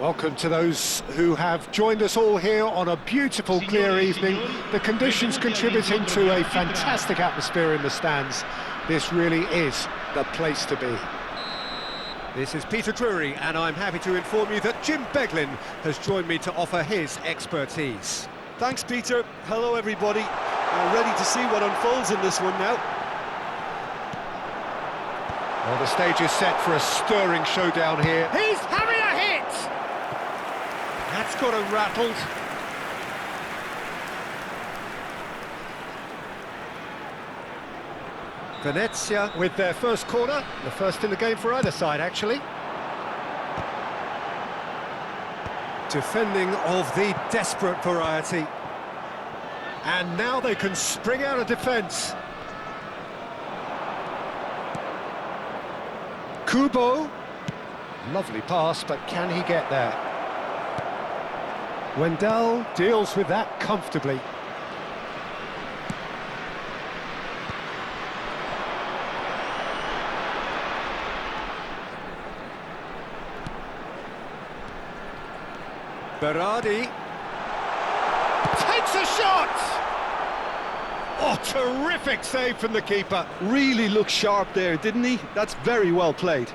Welcome to those who have joined us all here on a beautiful, clear evening. The conditions contributing to a fantastic atmosphere in the stands. This really is the place to be. This is Peter Drury, and I'm happy to inform you that Jim Beglin has joined me to offer his expertise. Thanks, Peter. Hello, everybody. Ready to see what unfolds in this one now. Well, the stage is set for a stirring showdown here. He's having a hit! That's got him rattled. Venezia with their first corner, the first in the game for either side, actually. Defending of the desperate variety. And now they can spring out of defence. Kubo. Lovely pass, but can he get there? Wendell deals with that comfortably. Berardi Takes a shot! Oh, terrific save from the keeper. Really looked sharp there, didn't he? That's very well played.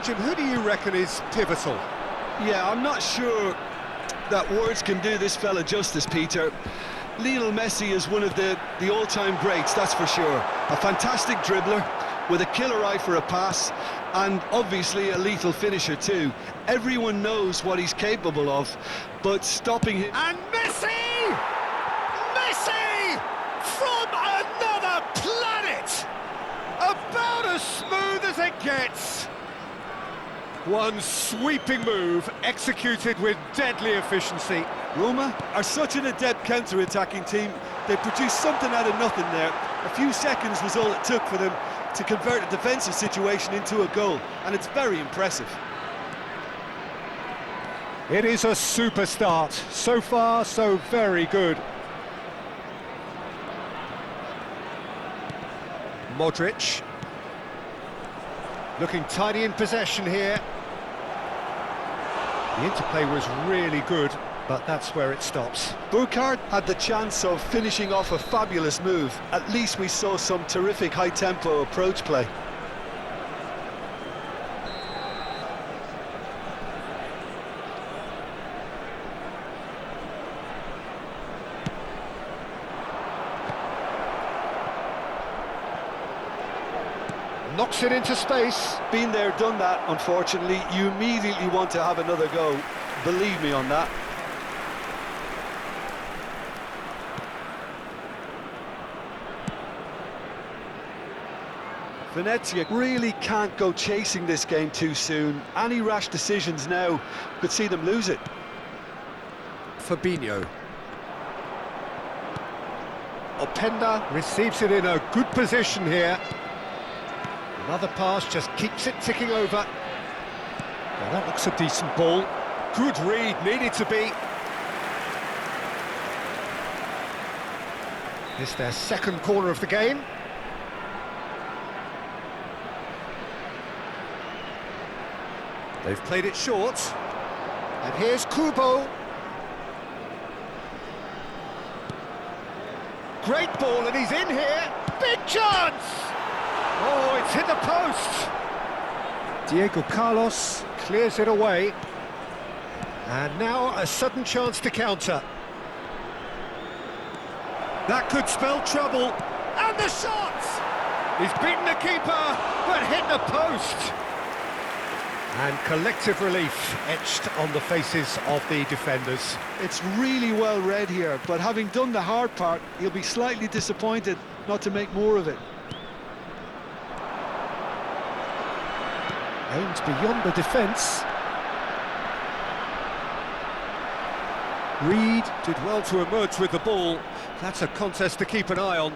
Jim, who do you reckon is pivotal? Yeah, I'm not sure that words can do this fella justice, Peter. Lionel Messi is one of the all-time greats, that's for sure. A fantastic dribbler with a killer eye for a pass, and obviously a lethal finisher too. Everyone knows what he's capable of, but stopping him... And Messi! Messi! From another planet! About as smooth as it gets. One sweeping move, executed with deadly efficiency. Roma are such an adept counter-attacking team. They produced something out of nothing there. A few seconds was all it took for them to convert a defensive situation into a goal, and it's very impressive. It is a super start. So far, so very good. Modric. Looking tidy in possession here. The interplay was really good, but that's where it stops. Burkhardt had the chance of finishing off a fabulous move. At least we saw some terrific high-tempo approach play. Knocks it into space. Been there, done that, unfortunately. You immediately want to have another go. Believe me on that. Venezia really can't go chasing this game too soon. Any rash decisions now could see them lose it. Fabinho. Openda receives it in a good position here. Another pass just keeps it ticking over. Well, that looks a decent ball. Good read, needed to be. It's their second corner of the game. They've played it short. And here's Kubo. Great ball, and he's in here. Big chance! Oh, it's hit the post. Diego Carlos clears it away. And now a sudden chance to counter. That could spell trouble. And the shot! He's beaten the keeper, but hit the post. And collective relief etched on the faces of the defenders. It's really well read here, but having done the hard part, he'll be slightly disappointed not to make more of it. Aimed beyond the defence. Reed did well to emerge with the ball. That's a contest to keep an eye on.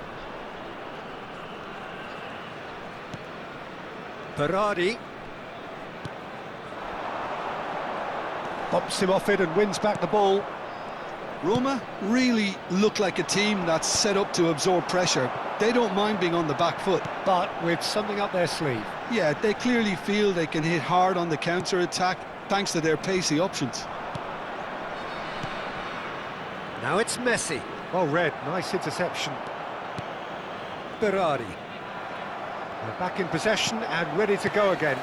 Berardi. Bumps him off it and wins back the ball. Roma really look like a team that's set up to absorb pressure. They don't mind being on the back foot. But with something up their sleeve. Yeah, they clearly feel they can hit hard on the counter-attack thanks to their pacey options. Now it's Messi. Well read, nice interception. Berardi. They're back in possession and ready to go again.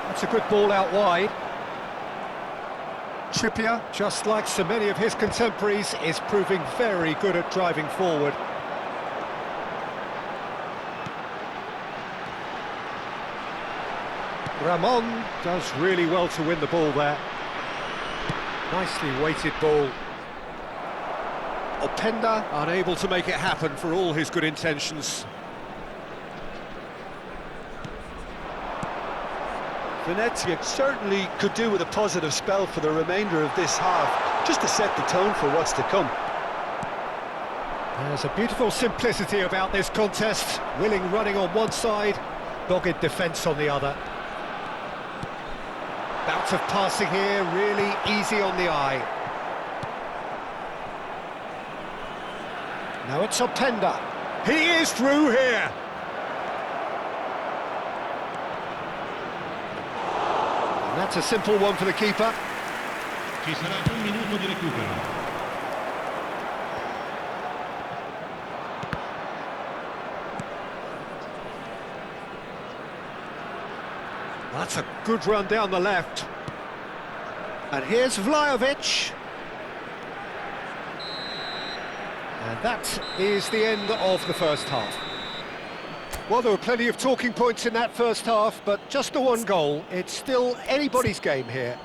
That's a good ball out wide. Trippier, just like so many of his contemporaries, is proving very good at driving forward. Ramon does really well to win the ball there. Nicely weighted ball. Openda, Unable to make it happen for all his good intentions. Venezia certainly could do with a positive spell for the remainder of this half, just to set the tone for what's to come. there's a beautiful simplicity about this contest. Willing running on one side, dogged defence on the other. Bout of passing here, really easy on the eye. Now it's Openda. He is through here. And that's a simple one for the keeper. Ci sarà un minuto di recupero. That's a good run down the left. And here's Vlahovic. And that is the end of the first half. Well, there were plenty of talking points in that first half, but just the one goal. It's still anybody's game here.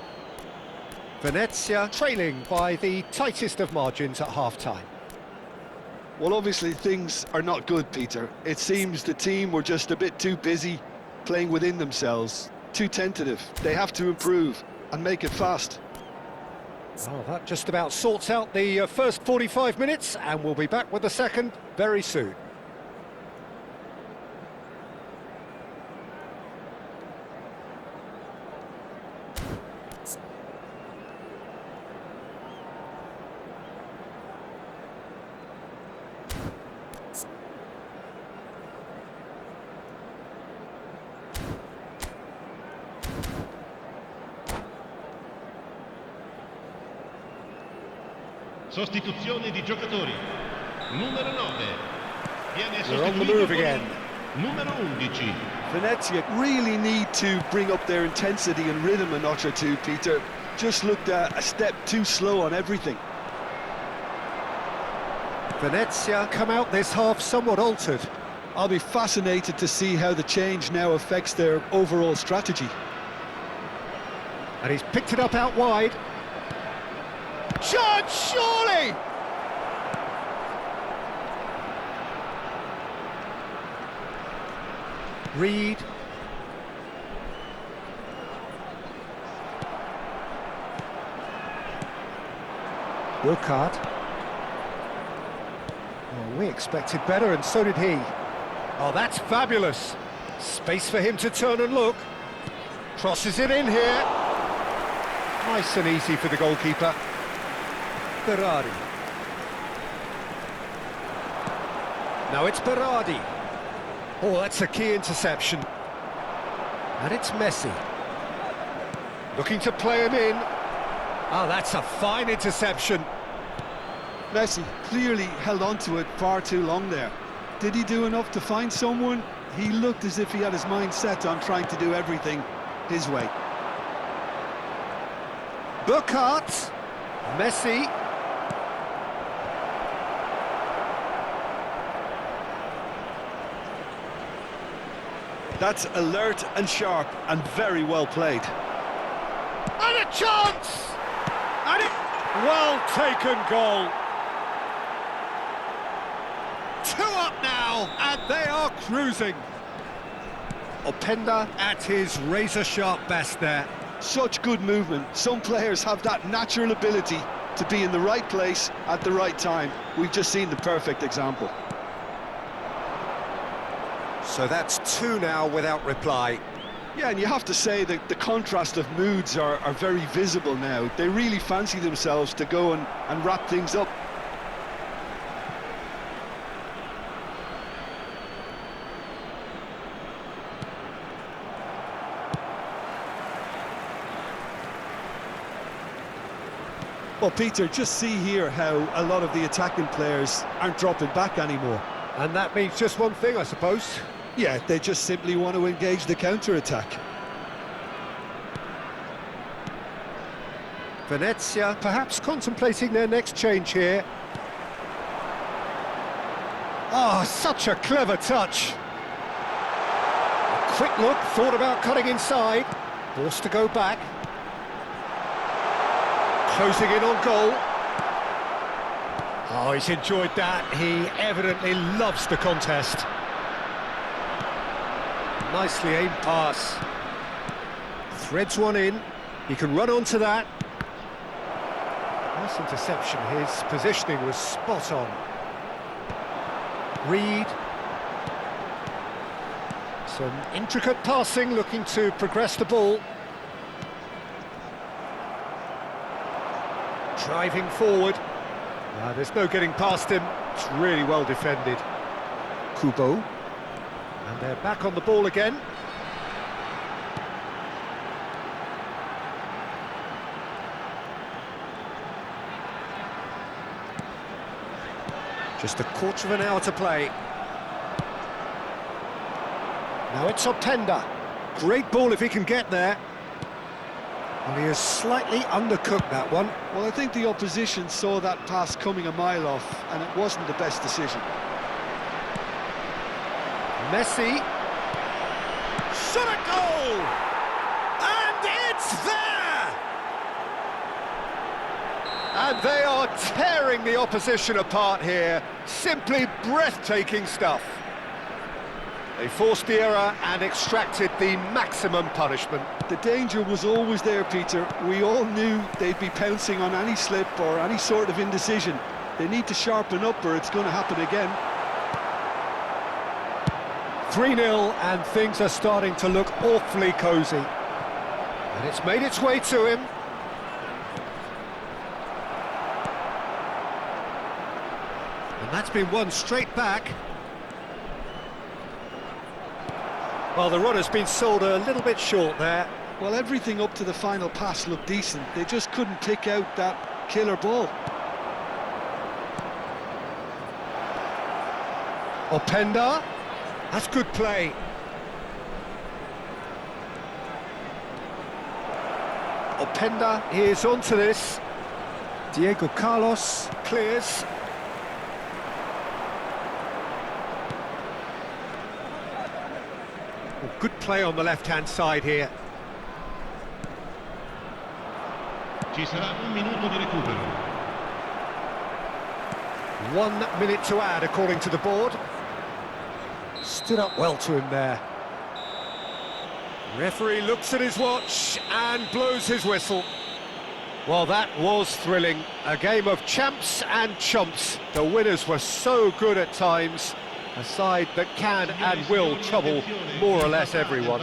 Venezia trailing by the tightest of margins at half-time. Well, obviously things are not good, Peter. It seems the team were just a bit too busy playing within themselves, too tentative. They have to improve and make it fast. Oh, that just about sorts out the first 45 minutes, and we'll be back with the second very soon. Sostituzione di giocatori. Numero 9 viene They're on the sostituito move con again. il numero 11. Venezia really need to bring up their intensity and rhythm a notch or two, Peter. Just looked a step too slow on everything. Venezia come out this half somewhat altered. I'll be fascinated to see how the change now affects their overall strategy. And he's picked it up out wide. Chance, surely! Reed. Burkhardt. Well, we expected better, and so did he. Oh, that's fabulous. Space for him to turn and look. Crosses it in here. Nice and easy for the goalkeeper. Berardi. Now it's Berardi. Oh, that's a key interception. And it's Messi. Looking to play him in. Oh, that's a fine interception. Messi clearly held on to it far too long there. Did he do enough to find someone? He looked as if he had his mind set on trying to do everything his way. Burkhardt. Messi. That's alert and sharp and very well played. And a chance! And it... Well taken goal. 2 up now, and they are cruising. Openda at his razor-sharp best there. Such good movement. Some players have that natural ability to be in the right place at the right time. We've just seen the perfect example. So that's 2 now without reply. Yeah, and you have to say that the contrast of moods are very visible now. They really fancy themselves to go and wrap things up. Well, Peter, just see here how a lot of the attacking players aren't dropping back anymore. And that means just one thing, I suppose. Yeah, they just simply want to engage the counter-attack. Venezia perhaps contemplating their next change here. Oh, such a clever touch. A quick look, thought about cutting inside. Forced to go back. Closing in on goal. Oh, he's enjoyed that. He evidently loves the contest. Nicely aimed pass. Threads one in. He can run onto that. Nice interception. His positioning was spot on. Reed. Some intricate passing, looking to progress the ball. Driving forward. There's no getting past him. It's really well defended. Kubo. And they're back on the ball again. Just a quarter of an hour to play. Now it's Openda. Great ball if he can get there. Well, he has slightly undercooked that one. Well, I think the opposition saw that pass coming a mile off, and it wasn't the best decision. Messi. Shot a goal! And it's there! And they are tearing the opposition apart here. Simply breathtaking stuff. They forced the error and extracted the maximum punishment. The danger was always there, Peter. We all knew they'd be pouncing on any slip or any sort of indecision. They need to sharpen up or it's going to happen again. 3-0 and things are starting to look awfully cosy. And it's made its way to him. And that's been won straight back. Well, the run has been sold a little bit short there. Well, everything up to the final pass looked decent. They just couldn't pick out that killer ball. Openda. That's good play. Openda is onto this. Diego Carlos clears. Good play on the left-hand side here. Ci sarà un minuto di recupero. 1 minute to add, according to the board. Stood up well to him there. Referee looks at his watch and blows his whistle. Well, that was thrilling. A game of champs and chumps. The winners were so good at times. A side that can and will trouble more or less everyone.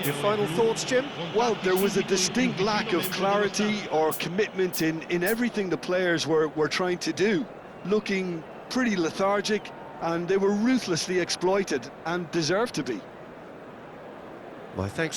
Your final thoughts, Jim? Well, there was a distinct lack of clarity or commitment in everything the players were trying to do. Looking pretty lethargic, and they were ruthlessly exploited and deserved to be. My thanks